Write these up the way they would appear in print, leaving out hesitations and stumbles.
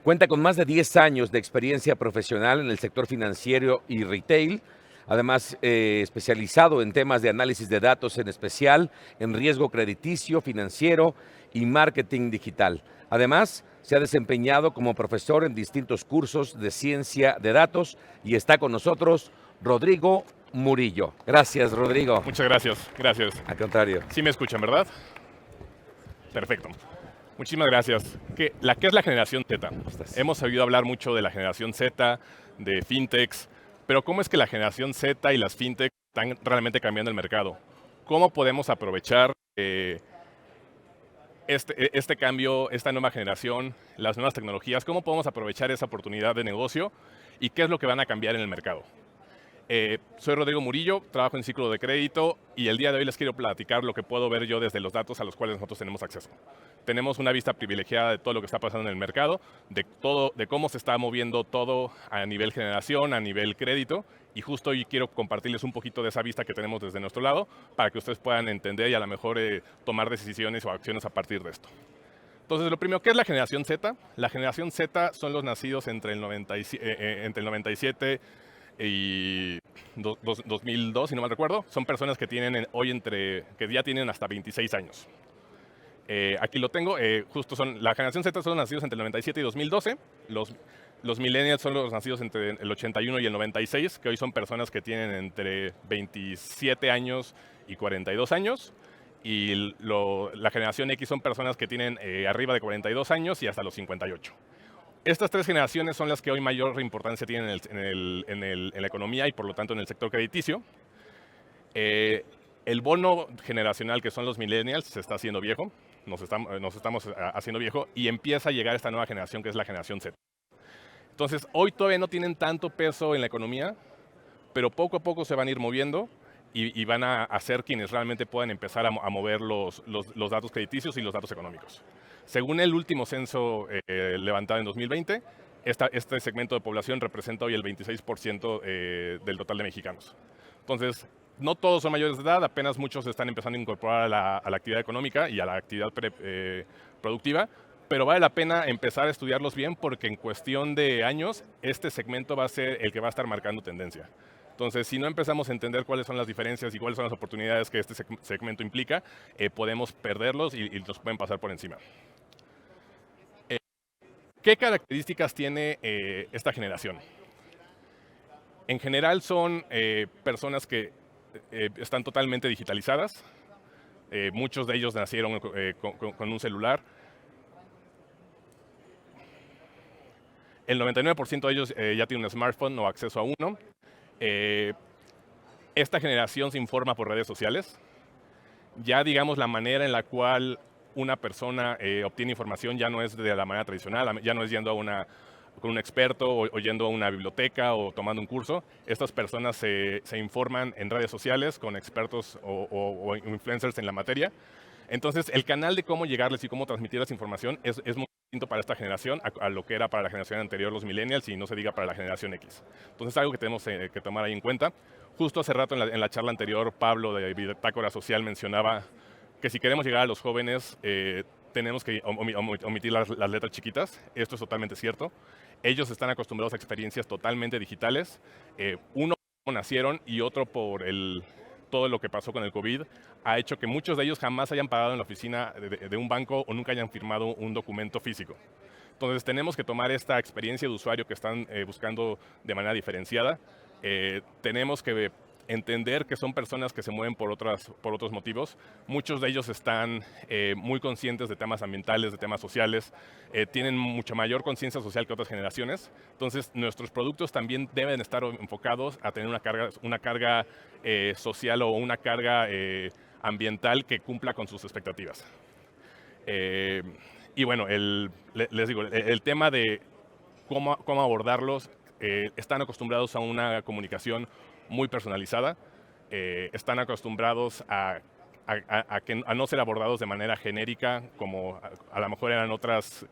Cuenta con más de 10 años de experiencia profesional en el sector financiero y retail, además especializado en temas de análisis de datos, en especial en riesgo crediticio, financiero y marketing digital. Además, se ha desempeñado como profesor en distintos cursos de ciencia de datos y está con nosotros Rodrigo Murillo. Gracias, Rodrigo. Muchas gracias, gracias. Al contrario. Sí me escuchan, ¿verdad? Perfecto. Muchísimas gracias. ¿Qué es la generación Z? Hemos oído hablar mucho de la generación Z, de fintechs, pero ¿cómo es que la generación Z y las fintechs están realmente cambiando el mercado? ¿Cómo podemos aprovechar este cambio, esta nueva generación, las nuevas tecnologías? ¿Cómo podemos aprovechar esa oportunidad de negocio? ¿Y qué es lo que van a cambiar en el mercado? Soy Rodrigo Murillo, trabajo en ciclo de crédito y el día de hoy les quiero platicar lo que puedo ver yo desde los datos a los cuales nosotros tenemos acceso. Tenemos una vista privilegiada de todo lo que está pasando en el mercado, de cómo se está moviendo todo a nivel generación, a nivel crédito, y justo hoy quiero compartirles un poquito de esa vista que tenemos desde nuestro lado para que ustedes puedan entender y a lo mejor tomar decisiones o acciones a partir de esto. Entonces, lo primero, ¿qué es la generación Z? La generación Z son los nacidos entre el 97 y 2002, si no mal recuerdo. Son personas que tienen que ya tienen hasta 26 años. Aquí lo tengo, la generación Z son los nacidos entre el 97 y 2012. Los millennials son los nacidos entre el 81 y el 96, que hoy son personas que tienen entre 27 años y 42 años. Y la generación X son personas que tienen arriba de 42 años y hasta los 58. Estas tres generaciones son las que hoy mayor importancia tienen en la economía y por lo tanto en el sector crediticio. El bono generacional, que son los millennials, se está haciendo viejo, nos estamos haciendo viejo y empieza a llegar esta nueva generación que es la generación Z. Entonces, hoy todavía no tienen tanto peso en la economía, pero poco a poco se van a ir moviendo y van a ser quienes realmente puedan empezar a mover los datos crediticios y los datos económicos. Según el último censo levantado en 2020, este segmento de población representa hoy el 26% del total de mexicanos. Entonces, no todos son mayores de edad, apenas muchos están empezando a incorporar a la actividad económica y a la actividad productiva, pero vale la pena empezar a estudiarlos bien porque en cuestión de años, este segmento va a ser el que va a estar marcando tendencia. Entonces, si no empezamos a entender cuáles son las diferencias y cuáles son las oportunidades que este segmento implica, podemos perderlos y nos pueden pasar por encima. ¿Qué características tiene esta generación? En general son personas que están totalmente digitalizadas. Muchos de ellos nacieron con un celular. El 99% de ellos ya tiene un smartphone o acceso a uno. Esta generación se informa por redes sociales. Ya digamos la manera en la cual una persona obtiene información ya no es de la manera tradicional, ya no es yendo con un experto o yendo a una biblioteca o tomando un curso. Estas personas se informan en redes sociales con expertos o influencers en la materia. Entonces, el canal de cómo llegarles y cómo transmitir esa información es muy distinto para esta generación a lo que era para la generación anterior, los millennials, y no se diga para la generación X. Entonces, es algo que tenemos que tomar ahí en cuenta. Justo hace rato en la charla anterior, Pablo de Bitácora Social mencionaba que si queremos llegar a los jóvenes, tenemos que omitir las letras chiquitas. Esto es totalmente cierto. Ellos están acostumbrados a experiencias totalmente digitales. Uno por nacieron y otro por todo lo que pasó con el COVID, ha hecho que muchos de ellos jamás hayan pagado en la oficina de un banco o nunca hayan firmado un documento físico. Entonces tenemos que tomar esta experiencia de usuario que están buscando de manera diferenciada. Tenemos que entender que son personas que se mueven por otros motivos. Muchos de ellos están muy conscientes de temas ambientales, de temas sociales, tienen mucha mayor conciencia social que otras generaciones. Entonces, nuestros productos también deben estar enfocados a tener una carga social o una carga ambiental que cumpla con sus expectativas. Y bueno, les digo, el tema de cómo abordarlos, están acostumbrados a una comunicación muy personalizada, están acostumbrados a no ser abordados de manera genérica, como a lo mejor eran otras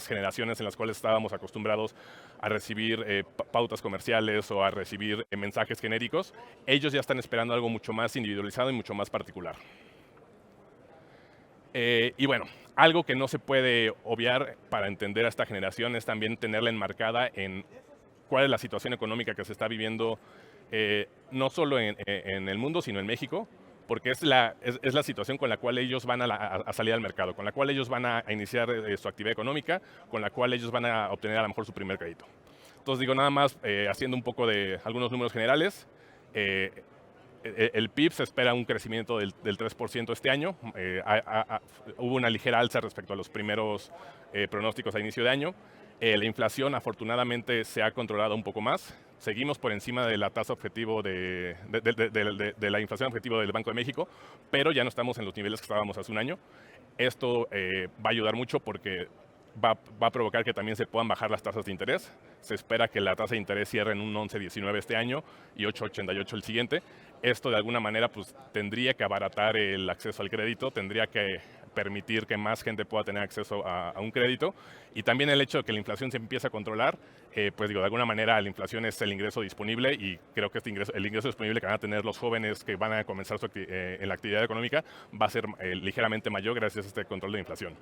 generaciones en las cuales estábamos acostumbrados a recibir pautas comerciales o a recibir mensajes genéricos. Ellos ya están esperando algo mucho más individualizado y mucho más particular. Y bueno, algo que no se puede obviar para entender a esta generación es también tenerla enmarcada en cuál es la situación económica que se está viviendo, no solo en el mundo, sino en México, porque es la situación con la cual ellos van a salir al mercado, con la cual ellos van a iniciar su actividad económica, con la cual ellos van a obtener a lo mejor su primer crédito. Entonces digo, nada más haciendo un poco de algunos números generales, el PIB se espera un crecimiento del 3% este año. Hubo una ligera alza respecto a los primeros pronósticos a inicio de año. La inflación afortunadamente se ha controlado un poco más. Seguimos por encima de la tasa objetivo de la inflación objetivo del Banco de México, pero ya no estamos en los niveles que estábamos hace un año. Esto va a ayudar mucho porque va a provocar que también se puedan bajar las tasas de interés. Se espera que la tasa de interés cierre en un 11,19 este año y 8,88 el siguiente. Esto de alguna manera pues, tendría que abaratar el acceso al crédito, tendría que permitir que más gente pueda tener acceso a un crédito, y también el hecho de que la inflación se empiece a controlar, pues digo, de alguna manera la inflación es el ingreso disponible, y creo que el ingreso disponible que van a tener los jóvenes que van a comenzar en la actividad económica va a ser ligeramente mayor gracias a este control de inflación.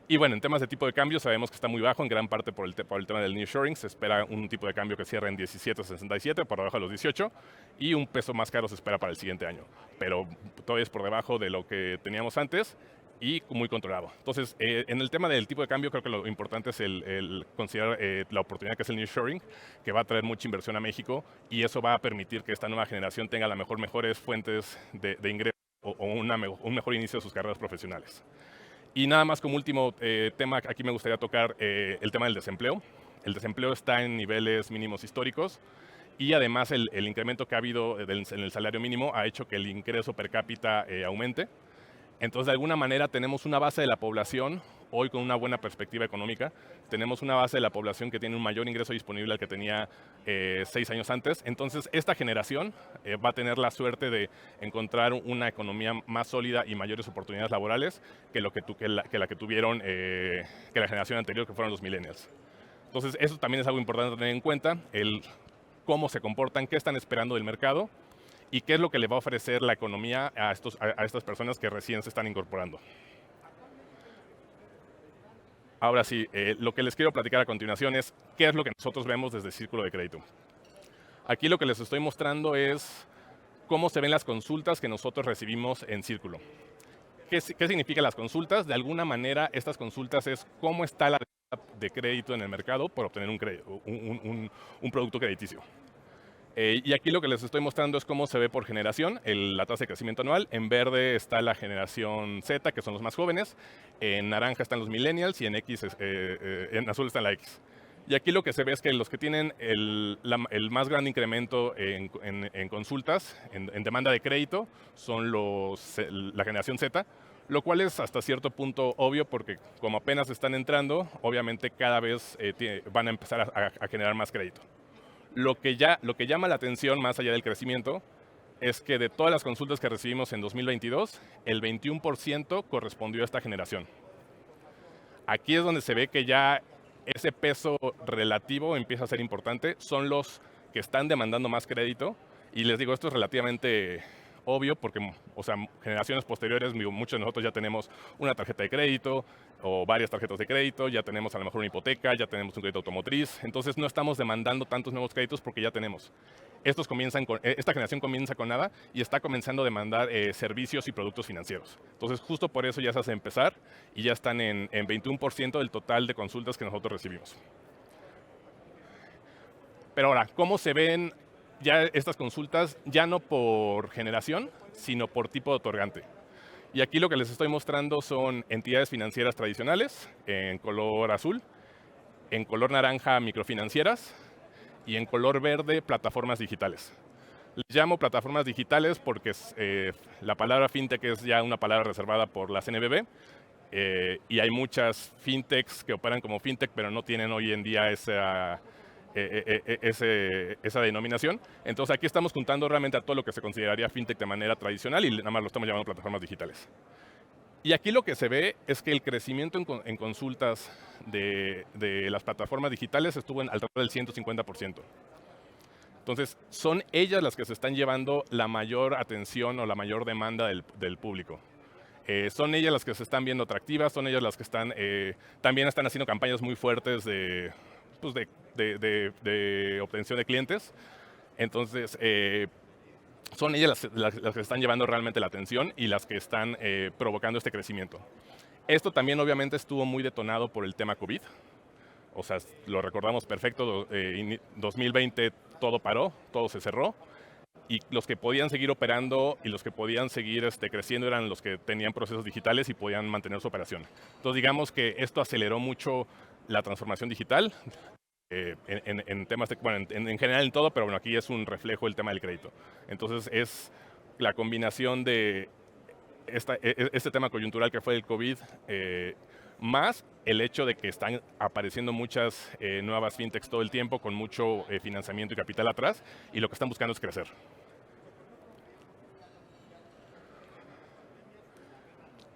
Y bueno, en temas de tipo de cambio sabemos que está muy bajo, en gran parte por el tema del nearshoring. Se espera un tipo de cambio que cierre en 17.67, por debajo de los 18, y un peso más caro se espera para el siguiente año. Pero todavía es por debajo de lo que teníamos antes y muy controlado. Entonces, en el tema del tipo de cambio, creo que lo importante es el considerar la oportunidad que es el nearshoring, que va a traer mucha inversión a México, y eso va a permitir que esta nueva generación tenga a lo mejor mejores fuentes de ingreso o un mejor inicio de sus carreras profesionales. Y nada más como último tema, aquí me gustaría tocar el tema del desempleo. El desempleo está en niveles mínimos históricos, y además el incremento que ha habido en el salario mínimo ha hecho que el ingreso per cápita aumente. Entonces, de alguna manera tenemos una base de la población, hoy con una buena perspectiva económica, tenemos una base de la población que tiene un mayor ingreso disponible al que tenía 6 años antes. Entonces, esta generación va a tener la suerte de encontrar una economía más sólida y mayores oportunidades laborales que la que tuvieron que la generación anterior, que fueron los millennials. Entonces, eso también es algo importante tener en cuenta, el cómo se comportan, qué están esperando del mercado y qué es lo que le va a ofrecer la economía a estas personas que recién se están incorporando. Ahora sí, lo que les quiero platicar a continuación es qué es lo que nosotros vemos desde el Círculo de Crédito. Aquí lo que les estoy mostrando es cómo se ven las consultas que nosotros recibimos en Círculo. ¿Qué significan las consultas? De alguna manera, estas consultas es cómo está la de crédito en el mercado por obtener un producto crediticio. Y aquí lo que les estoy mostrando es cómo se ve por generación la tasa de crecimiento anual. En verde está la generación Z, que son los más jóvenes. En naranja están los millennials y en azul está la X. Y aquí lo que se ve es que los que tienen el más grande incremento en consultas, en demanda de crédito, son la generación Z, lo cual es hasta cierto punto obvio porque como apenas están entrando, obviamente cada vez van a empezar a generar más crédito. Lo que llama la atención, más allá del crecimiento, es que de todas las consultas que recibimos en 2022, el 21% correspondió a esta generación. Aquí es donde se ve que ya ese peso relativo empieza a ser importante. Son los que están demandando más crédito. Y les digo, esto es relativamente obvio porque, o sea, generaciones posteriores, muchos de nosotros ya tenemos una tarjeta de crédito o varias tarjetas de crédito, ya tenemos a lo mejor una hipoteca, ya tenemos un crédito automotriz, entonces no estamos demandando tantos nuevos créditos porque ya tenemos. Esta generación comienza con nada y está comenzando a demandar servicios y productos financieros. Entonces justo por eso ya se hace empezar y ya están en 21% del total de consultas que nosotros recibimos. Pero ahora, ¿cómo se ven ya estas consultas? Ya no por generación, sino por tipo de otorgante. Y aquí lo que les estoy mostrando son entidades financieras tradicionales, en color azul, en color naranja microfinancieras y en color verde plataformas digitales. Les llamo plataformas digitales porque la palabra fintech es ya una palabra reservada por la CNBV y hay muchas fintechs que operan como fintech pero no tienen hoy en día esa denominación. Entonces aquí estamos juntando realmente a todo lo que se consideraría fintech de manera tradicional y nada más lo estamos llamando plataformas digitales. Y aquí lo que se ve es que el crecimiento en consultas de las plataformas digitales estuvo alrededor del 150%. Entonces son ellas las que se están llevando la mayor atención o la mayor demanda del público. Son ellas las que se están viendo atractivas, son ellas las que también están haciendo campañas muy fuertes pues de obtención de clientes. Entonces, son ellas las que están llevando realmente la atención y las que están provocando este crecimiento. Esto también obviamente estuvo muy detonado por el tema COVID. O sea, lo recordamos perfecto, 2020 todo paró, todo se cerró, y los que podían seguir operando y los que podían seguir creciendo eran los que tenían procesos digitales y podían mantener su operación. Entonces digamos que esto aceleró mucho la transformación digital en temas, bueno, en general en todo, pero bueno, aquí es un reflejo del tema del crédito. Entonces es la combinación de este tema coyuntural que fue el COVID, más el hecho de que están apareciendo muchas nuevas fintechs todo el tiempo con mucho financiamiento y capital atrás, y lo que están buscando es crecer.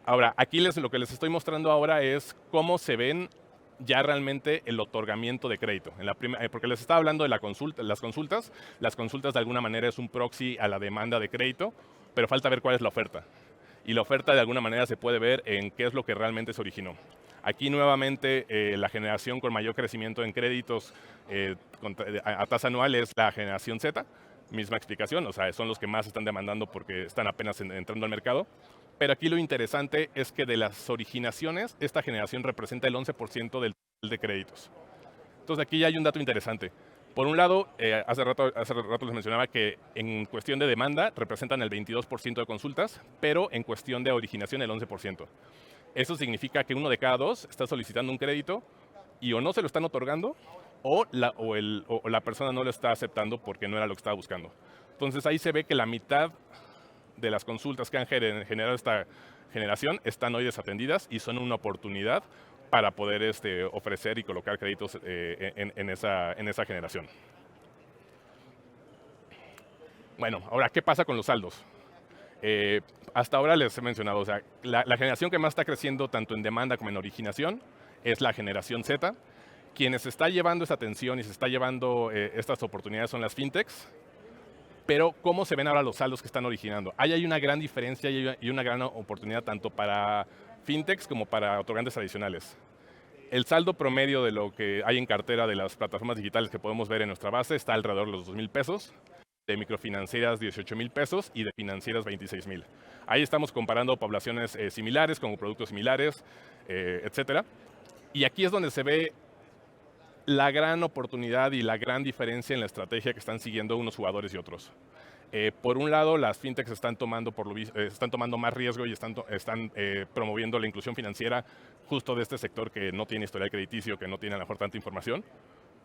Ahora, aquí lo que les estoy mostrando ahora es cómo se ven ya realmente el otorgamiento de crédito. Porque les estaba hablando de las consultas. Las consultas de alguna manera es un proxy a la demanda de crédito, pero falta ver cuál es la oferta. Y la oferta de alguna manera se puede ver en qué es lo que realmente se originó. Aquí nuevamente la generación con mayor crecimiento en créditos a tasa anual es la generación Z, misma explicación, o sea, son los que más están demandando porque están apenas entrando al mercado. Pero aquí lo interesante es que de las originaciones, esta generación representa el 11% del total de créditos. Entonces aquí ya hay un dato interesante. Por un lado, hace rato les mencionaba que en cuestión de demanda representan el 22% de consultas, pero en cuestión de originación el 11%. Eso significa que 1 de cada 2 está solicitando un crédito y o no se lo están otorgando o la persona no lo está aceptando porque no era lo que estaba buscando. Entonces ahí se ve que la mitad de las consultas que han generado esta generación están hoy desatendidas y son una oportunidad para poder ofrecer y colocar créditos en esa generación. Bueno, ahora, ¿qué pasa con los saldos? Hasta ahora les he mencionado, o sea, la generación que más está creciendo tanto en demanda como en originación es la generación Z. Quienes está llevando esa atención y se está llevando estas oportunidades son las fintechs. Pero, ¿cómo se ven ahora los saldos que están originando? Ahí hay una gran diferencia y una gran oportunidad tanto para fintechs como para otorgantes tradicionales. El saldo promedio de lo que hay en cartera de las plataformas digitales que podemos ver en nuestra base está alrededor de los 2,000 pesos, de microfinancieras 18,000 pesos y de financieras 26,000. Ahí estamos comparando poblaciones similares, con productos similares, etcétera. Y aquí es donde se ve la gran oportunidad y la gran diferencia en la estrategia que están siguiendo unos jugadores y otros. Por un lado, las fintechs están tomando más riesgo y están promoviendo la inclusión financiera justo de este sector que no tiene historial crediticio, que no tiene a lo mejor tanta información,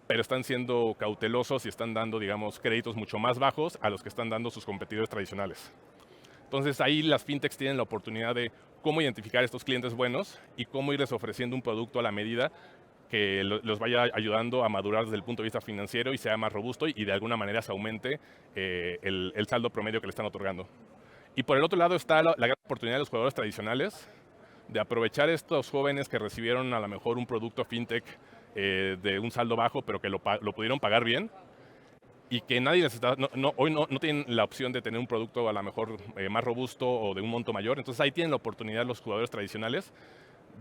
pero están siendo cautelosos y están dando, digamos, créditos mucho más bajos a los que están dando sus competidores tradicionales. Entonces ahí las fintechs tienen la oportunidad de cómo identificar estos clientes buenos y cómo irles ofreciendo un producto a la medida que los vaya ayudando a madurar desde el punto de vista financiero y sea más robusto y de alguna manera se aumente el saldo promedio que le están otorgando. Y por el otro lado está la gran oportunidad de los jugadores tradicionales de aprovechar estos jóvenes que recibieron a lo mejor un producto fintech de un saldo bajo, pero que lo pudieron pagar bien y que nadie les está, hoy no tienen la opción de tener un producto a lo mejor más robusto o de un monto mayor. Entonces ahí tienen la oportunidad los jugadores tradicionales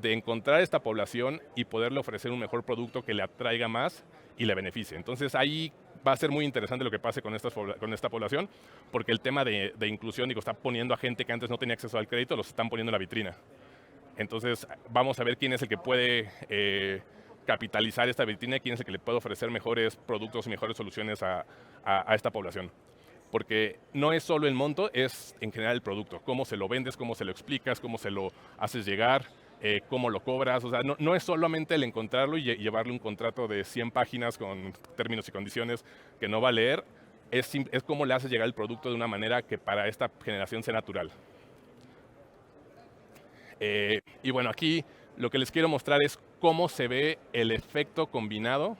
de encontrar esta población y poderle ofrecer un mejor producto que le atraiga más y le beneficie. Entonces ahí va a ser muy interesante lo que pase con esta población, porque el tema de inclusión, digo, está poniendo a gente que antes no tenía acceso al crédito, los están poniendo en la vitrina. Entonces vamos a ver quién es el que puede capitalizar esta vitrina, quién es el que le puede ofrecer mejores productos y mejores soluciones a esta población. Porque no es solo el monto, es en general el producto. Cómo se lo vendes, cómo se lo explicas, cómo se lo haces llegar, cómo lo cobras. O sea, no es solamente el encontrarlo y llevarle un contrato de 100 páginas con términos y condiciones que no va a leer. Es cómo le haces llegar el producto de una manera que para esta generación sea natural. Y bueno, aquí lo que les quiero mostrar es cómo se ve el efecto combinado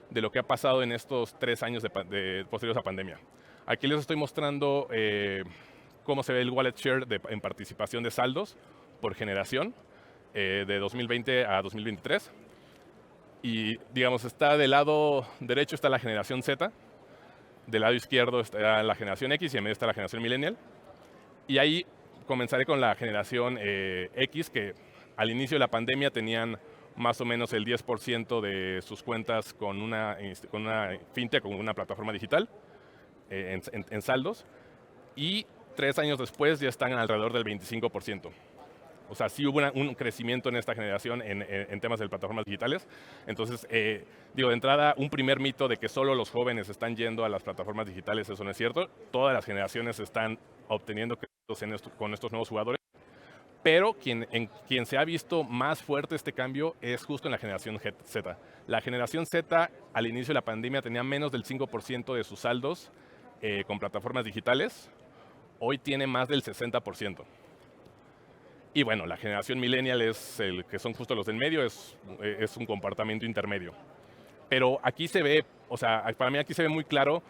de lo que ha pasado en estos 3 años posteriores a pandemia. Aquí les estoy mostrando cómo se ve el wallet share en participación de saldos por generación de 2020 a 2023. Y digamos, está del lado derecho está la generación Z, del lado izquierdo está la generación X y en medio está la generación millennial. Y ahí comenzaré con la generación X, que al inicio de la pandemia tenían más o menos el 10% de sus cuentas con una fintech, con una plataforma digital, en saldos, y 3 años después ya están alrededor del 25%. O sea, sí hubo un crecimiento en esta generación en temas de plataformas digitales. Entonces, digo, de entrada, un primer mito de que solo los jóvenes están yendo a las plataformas digitales, eso no es cierto. Todas las generaciones están obteniendo créditos con estos nuevos jugadores. Pero quien se ha visto más fuerte este cambio es justo en la generación Z. La generación Z, al inicio de la pandemia, tenía menos del 5% de sus saldos con plataformas digitales. Hoy tiene más del 60%. Y bueno, la generación millennial es el que son justo los del medio, es un comportamiento intermedio. Pero aquí se ve, o sea, para mí aquí se ve muy claro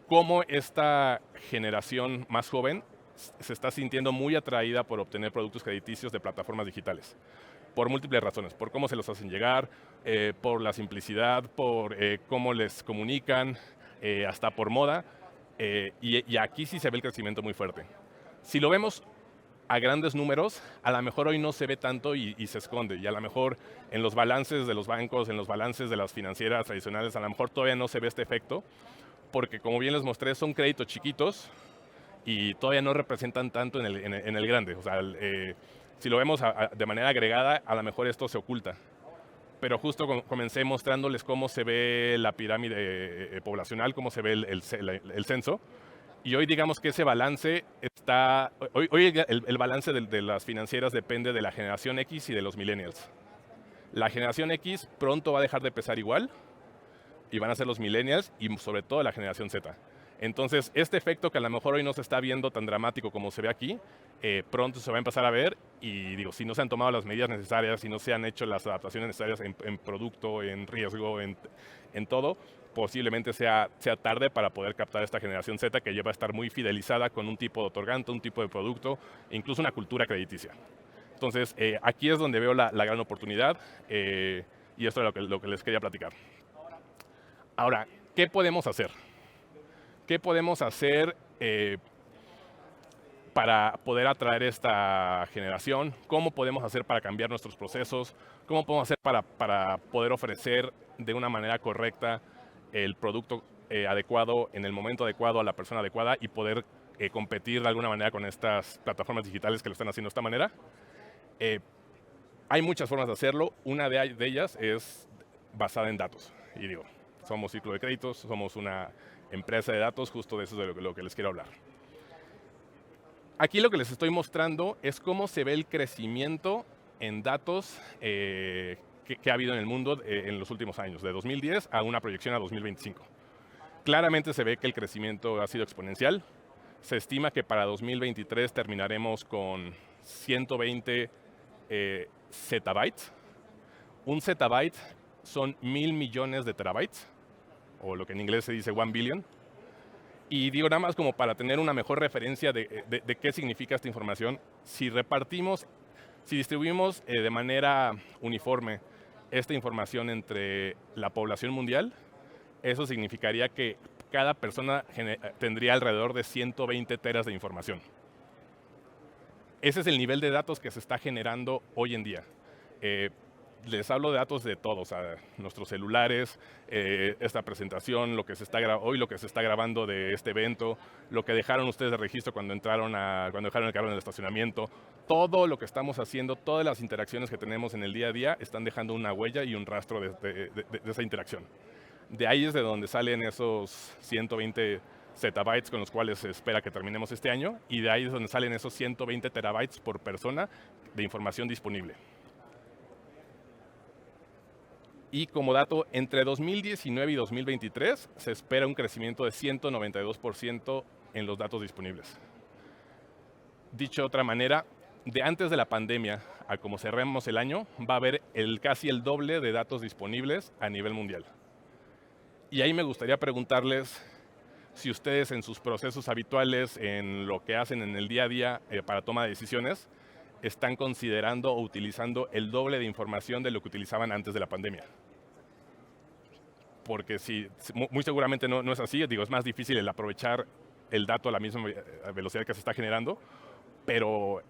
cómo esta generación más joven se está sintiendo muy atraída por obtener productos crediticios de plataformas digitales. Por múltiples razones, por cómo se los hacen llegar, por la simplicidad, por cómo les comunican, hasta por moda. Y aquí sí se ve el crecimiento muy fuerte. Si lo vemos a grandes números, a lo mejor hoy no se ve tanto y se esconde. Y a lo mejor en los balances de los bancos, en los balances de las financieras tradicionales, a lo mejor todavía no se ve este efecto, porque como bien les mostré, son créditos chiquitos y todavía no representan tanto en el grande. O sea, si lo vemos de manera agregada, a lo mejor esto se oculta. Pero justo comencé mostrándoles cómo se ve la pirámide poblacional, cómo se ve el censo. Y hoy digamos que ese balance está... Hoy el balance de las financieras depende de la generación X y de los millennials. La generación X pronto va a dejar de pesar igual y van a ser los millennials y sobre todo la generación Z. Entonces, este efecto que a lo mejor hoy no se está viendo tan dramático como se ve aquí, pronto se va a empezar a ver y digo, si no se han tomado las medidas necesarias, si no se han hecho las adaptaciones necesarias en producto, en riesgo, en todo, posiblemente sea tarde para poder captar esta generación Z que ya va a estar muy fidelizada con un tipo de otorgante, un tipo de producto, incluso una cultura crediticia. Entonces, aquí es donde veo la gran oportunidad y esto es lo que les quería platicar. Ahora, ¿qué podemos hacer? ¿Qué podemos hacer para poder atraer esta generación? ¿Cómo podemos hacer para cambiar nuestros procesos? ¿Cómo podemos hacer para poder ofrecer de una manera correcta el producto adecuado en el momento adecuado a la persona adecuada y poder competir de alguna manera con estas plataformas digitales que lo están haciendo de esta manera? Hay muchas formas de hacerlo. Una de ellas es basada en datos. Y digo, somos Círculo de Créditos, somos una empresa de datos, justo de eso es de lo que les quiero hablar. Aquí lo que les estoy mostrando es cómo se ve el crecimiento en datos que ha habido en el mundo en los últimos años, de 2010 a una proyección a 2025. Claramente se ve que el crecimiento ha sido exponencial. Se estima que para 2023 terminaremos con 120 zettabytes. Un zettabyte son 1,000 millones de terabytes, o lo que en inglés se dice 1 billion. Y digo nada más como para tener una mejor referencia de qué significa esta información. Si distribuimos de manera uniforme esta información entre la población mundial, eso significaría que cada persona tendría alrededor de 120 teras de información. Ese es el nivel de datos que se está generando hoy en día. Les hablo de datos de todos, o sea, nuestros celulares, esta presentación, hoy lo que se está grabando de este evento, lo que dejaron ustedes de registro cuando dejaron el carro en el estacionamiento, todo lo que estamos haciendo, todas las interacciones que tenemos en el día a día están dejando una huella y un rastro de esa interacción. De ahí es de donde salen esos 120 zettabytes con los cuales se espera que terminemos este año, y de ahí es donde salen esos 120 terabytes por persona de información disponible. Y como dato, entre 2019 y 2023 se espera un crecimiento de 192% en los datos disponibles. Dicho de otra manera, de antes de la pandemia a como cerremos el año, va a haber casi el doble de datos disponibles a nivel mundial. Y ahí me gustaría preguntarles si ustedes en sus procesos habituales, en lo que hacen en el día a día para toma de decisiones, están considerando o utilizando el doble de información de lo que utilizaban antes de la pandemia. Porque muy seguramente no es así, digo, es más difícil el aprovechar el dato a la misma velocidad que se está generando, pero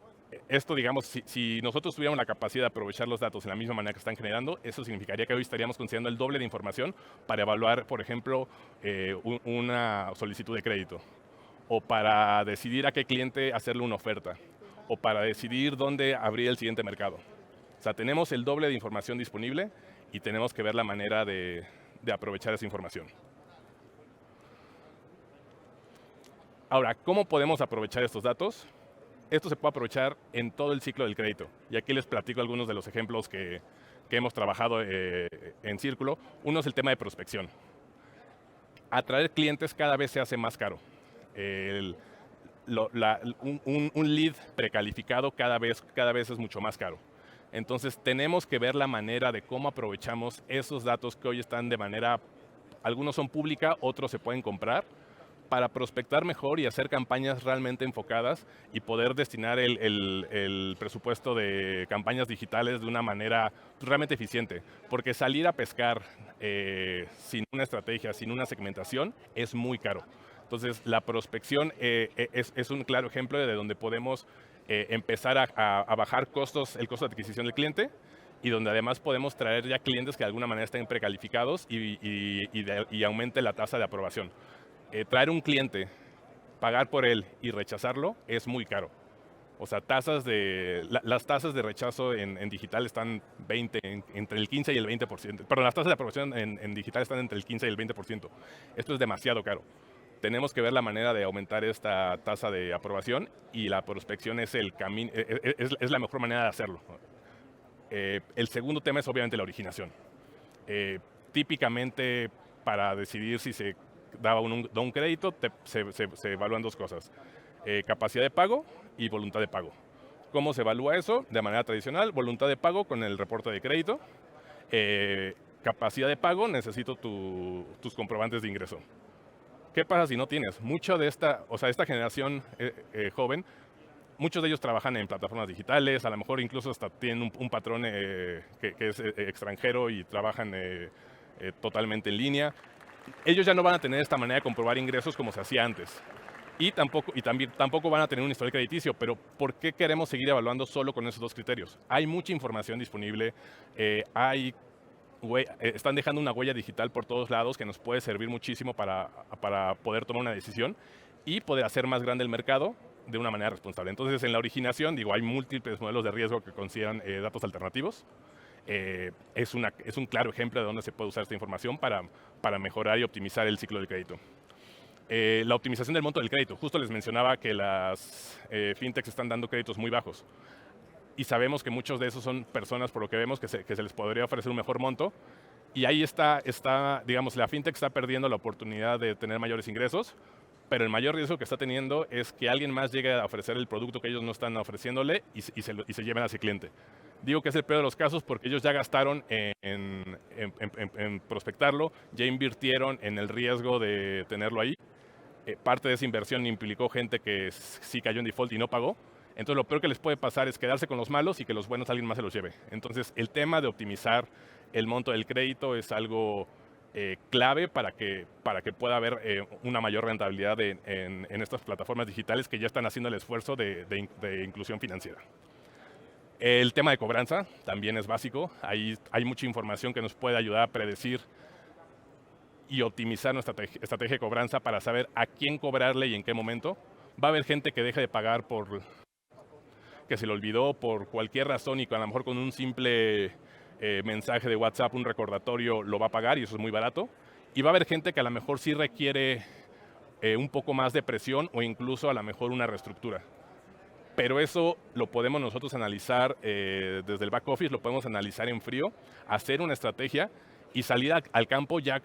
esto, digamos, si nosotros tuviéramos la capacidad de aprovechar los datos en la misma manera que están generando, eso significaría que hoy estaríamos considerando el doble de información para evaluar, por ejemplo, una solicitud de crédito, o para decidir a qué cliente hacerle una oferta, o para decidir dónde abrir el siguiente mercado. O sea, tenemos el doble de información disponible y tenemos que ver la manera de aprovechar esa información. Ahora, ¿cómo podemos aprovechar estos datos? Esto se puede aprovechar en todo el ciclo del crédito. Y aquí les platico algunos de los ejemplos que hemos trabajado en Círculo. Uno es el tema de prospección. Atraer clientes cada vez se hace más caro. Un lead precalificado cada vez es mucho más caro. Entonces tenemos que ver la manera de cómo aprovechamos esos datos que hoy están de manera, algunos son pública, otros se pueden comprar, para prospectar mejor y hacer campañas realmente enfocadas y poder destinar el presupuesto de campañas digitales de una manera realmente eficiente. Porque salir a pescar sin una estrategia, sin una segmentación, es muy caro. Entonces, la prospección es un claro ejemplo de donde podemos empezar a bajar costos, el costo de adquisición del cliente, y donde además podemos traer ya clientes que de alguna manera estén precalificados y aumente la tasa de aprobación. Traer un cliente, pagar por él y rechazarlo es muy caro. O sea, las tasas de rechazo en digital están entre el 15 y el 20%. Perdón, las tasas de aprobación en digital están entre el 15 y el 20%. Esto es demasiado caro. Tenemos que ver la manera de aumentar esta tasa de aprobación y la prospección es la mejor manera de hacerlo. El segundo tema es obviamente la originación. Típicamente, para decidir si se da un crédito, se evalúan dos cosas: capacidad de pago y voluntad de pago. ¿Cómo se evalúa eso? De manera tradicional, voluntad de pago con el reporte de crédito. Capacidad de pago, necesito tus comprobantes de ingreso. ¿Qué pasa si no tienes? Esta generación joven, muchos de ellos trabajan en plataformas digitales, a lo mejor incluso hasta tienen un patrón que es extranjero y trabajan totalmente en línea. Ellos ya no van a tener esta manera de comprobar ingresos como se hacía antes. Y tampoco van a tener un historial crediticio, pero ¿por qué queremos seguir evaluando solo con esos dos criterios? Hay mucha información disponible, están dejando una huella digital por todos lados que nos puede servir muchísimo para poder tomar una decisión y poder hacer más grande el mercado de una manera responsable. Entonces, en la originación, hay múltiples modelos de riesgo que consideran datos alternativos. Es un claro ejemplo de dónde se puede usar esta información para mejorar y optimizar el ciclo del crédito. La optimización del monto del crédito. Justo les mencionaba que las fintechs están dando créditos muy bajos. Y sabemos que muchos de esos son personas, por lo que vemos, que se les podría ofrecer un mejor monto. Y ahí digamos, la fintech está perdiendo la oportunidad de tener mayores ingresos, pero el mayor riesgo que está teniendo es que alguien más llegue a ofrecer el producto que ellos no están ofreciéndole y se lleven a ese cliente. Digo que es el peor de los casos porque ellos ya gastaron en prospectarlo, ya invirtieron en el riesgo de tenerlo ahí. Parte de esa inversión implicó gente que sí cayó en default y no pagó. Entonces, lo peor que les puede pasar es quedarse con los malos y que los buenos alguien más se los lleve. Entonces, el tema de optimizar el monto del crédito es algo clave para que pueda haber una mayor rentabilidad en estas plataformas digitales que ya están haciendo el esfuerzo de inclusión financiera. El tema de cobranza también es básico. Hay mucha información que nos puede ayudar a predecir y optimizar nuestra estrategia de cobranza para saber a quién cobrarle y en qué momento. Va a haber gente que deje de pagar que se le olvidó por cualquier razón y a lo mejor con un simple mensaje de WhatsApp, un recordatorio, lo va a pagar y eso es muy barato. Y va a haber gente que a lo mejor sí requiere un poco más de presión o incluso a lo mejor una reestructura. Pero eso lo podemos nosotros analizar desde el back office, lo podemos analizar en frío, hacer una estrategia y salir al campo ya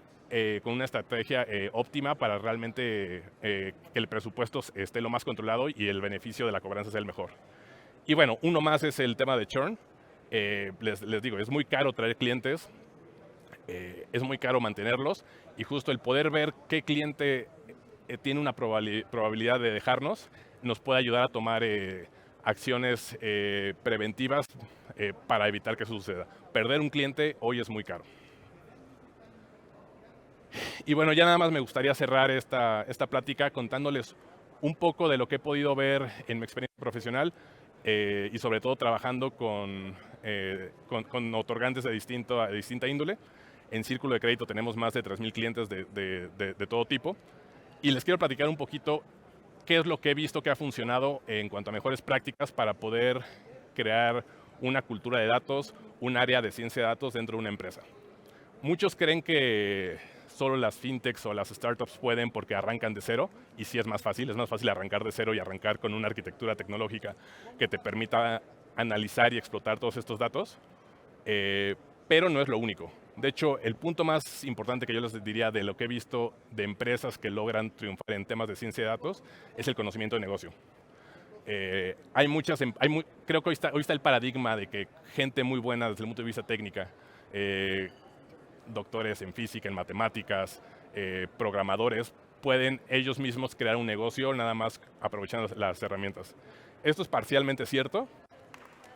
con una estrategia óptima para realmente que el presupuesto esté lo más controlado y el beneficio de la cobranza sea el mejor. Y bueno, uno más es el tema de churn. Les digo, es muy caro traer clientes, es muy caro mantenerlos y justo el poder ver qué cliente tiene una probabilidad de dejarnos nos puede ayudar a tomar acciones preventivas para evitar que eso suceda. Perder un cliente hoy es muy caro. Y bueno, ya nada más me gustaría cerrar esta plática contándoles un poco de lo que he podido ver en mi experiencia profesional y sobre todo trabajando con otorgantes de distinta índole. En Círculo de Crédito tenemos más de 3,000 clientes de todo tipo. Y les quiero platicar un poquito qué es lo que he visto que ha funcionado en cuanto a mejores prácticas para poder crear una cultura de datos, un área de ciencia de datos dentro de una empresa. Muchos creen que solo las fintechs o las startups pueden porque arrancan de cero, y sí es más fácil arrancar de cero y arrancar con una arquitectura tecnológica que te permita analizar y explotar todos estos datos, pero no es lo único. De hecho, el punto más importante que yo les diría de lo que he visto de empresas que logran triunfar en temas de ciencia de datos es el conocimiento de negocio. Creo que hoy está el paradigma de que gente muy buena desde el punto de vista técnica, doctores en física, en matemáticas, programadores, pueden ellos mismos crear un negocio nada más aprovechando las herramientas. Esto es parcialmente cierto,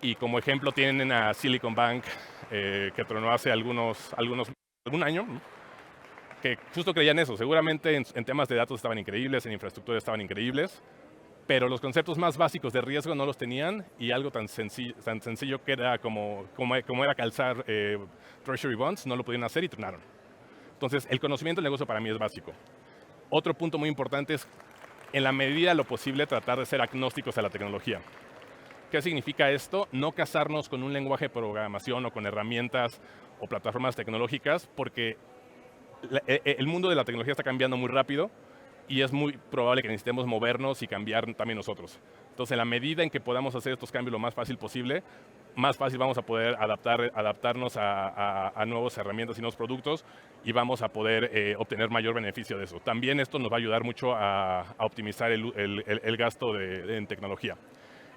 y como ejemplo tienen a Silicon Bank, que tronó hace algún año, que justo creían eso. Seguramente en temas de datos estaban increíbles, en infraestructura estaban increíbles, pero los conceptos más básicos de riesgo no los tenían, y algo tan sencillo que era como era calzar Treasury Bonds, no lo podían hacer y tronaron. Entonces, el conocimiento del negocio para mí es básico. Otro punto muy importante es, en la medida de lo posible, tratar de ser agnósticos a la tecnología. ¿Qué significa esto? No casarnos con un lenguaje de programación o con herramientas o plataformas tecnológicas, porque el mundo de la tecnología está cambiando muy rápido y es muy probable que necesitemos movernos y cambiar también nosotros. Entonces, en la medida en que podamos hacer estos cambios lo más fácil posible, más fácil vamos a poder adaptarnos a nuevas herramientas y nuevos productos, y vamos a poder obtener mayor beneficio de eso. También esto nos va a ayudar mucho a optimizar el gasto en tecnología.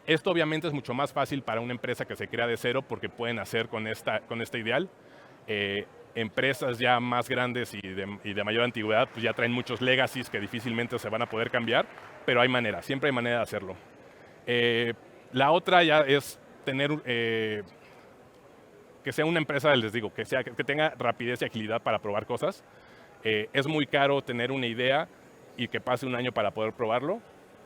Esto obviamente es mucho más fácil para una empresa que se crea de cero, porque pueden hacer con este ideal. Empresas ya más grandes y de mayor antigüedad pues ya traen muchos legacies que difícilmente se van a poder cambiar, pero hay manera, siempre hay manera de hacerlo. La otra ya es tener que sea una empresa, les digo, que tenga rapidez y agilidad para probar cosas. Es muy caro tener una idea y que pase un año para poder probarlo.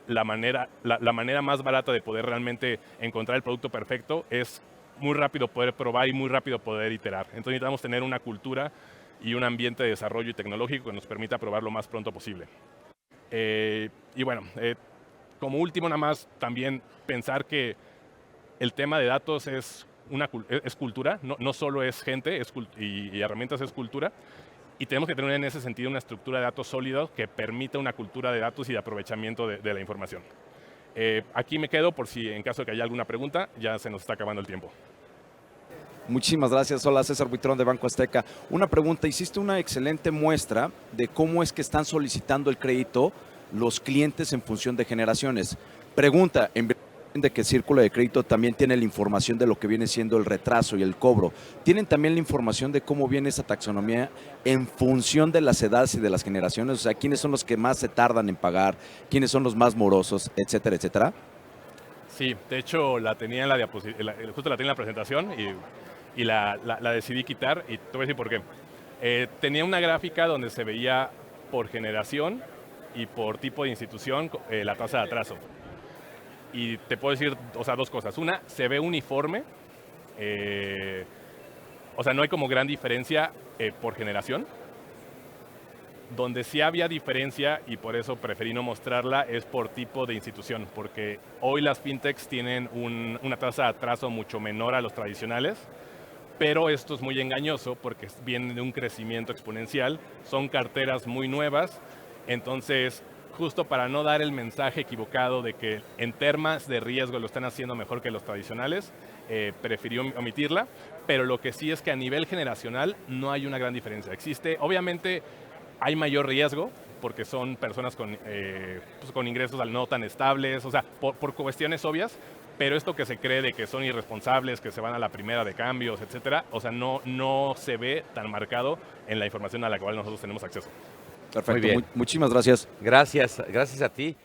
La manera más barata de poder realmente encontrar el producto perfecto es muy rápido poder probar y muy rápido poder iterar. Entonces necesitamos tener una cultura y un ambiente de desarrollo tecnológico que nos permita probar lo más pronto posible. Y bueno, como último nada más también pensar que el tema de datos es cultura, no solo es gente y herramientas, es cultura. Y tenemos que tener en ese sentido una estructura de datos sólida que permita una cultura de datos y de aprovechamiento de la información. Aquí me quedo por si en caso de que haya alguna pregunta, ya se nos está acabando el tiempo. Muchísimas gracias. Hola, César Buitrón de Banco Azteca. Una pregunta, hiciste una excelente muestra de cómo es que están solicitando el crédito los clientes en función de generaciones. Pregunta, en vez de que Círculo de Crédito también tiene la información de lo que viene siendo el retraso y el cobro, ¿tienen también la información de cómo viene esa taxonomía en función de las edades y de las generaciones? O sea, ¿quiénes son los que más se tardan en pagar? ¿Quiénes son los más morosos? Etcétera, etcétera. Sí, de hecho la tenía en la diapositiva, justo la tenía en la presentación y la decidí quitar, y te voy a decir por qué. Tenía una gráfica donde se veía por generación y por tipo de institución la tasa de atraso. Y te puedo decir, dos cosas. Una, se ve uniforme, no hay como gran diferencia por generación. Donde sí había diferencia, y por eso preferí no mostrarla, es por tipo de institución, porque hoy las fintechs tienen una tasa de atraso mucho menor a los tradicionales, pero esto es muy engañoso porque vienen de un crecimiento exponencial, son carteras muy nuevas, entonces justo para no dar el mensaje equivocado de que en temas de riesgo lo están haciendo mejor que los tradicionales, prefirió omitirla, pero lo que sí es que a nivel generacional no hay una gran diferencia. Existe, obviamente, hay mayor riesgo porque son personas con ingresos no tan estables, por cuestiones obvias, pero esto que se cree de que son irresponsables, que se van a la primera de cambios, etcétera, no se ve tan marcado en la información a la cual nosotros tenemos acceso. Perfecto, muchísimas gracias. Gracias a ti.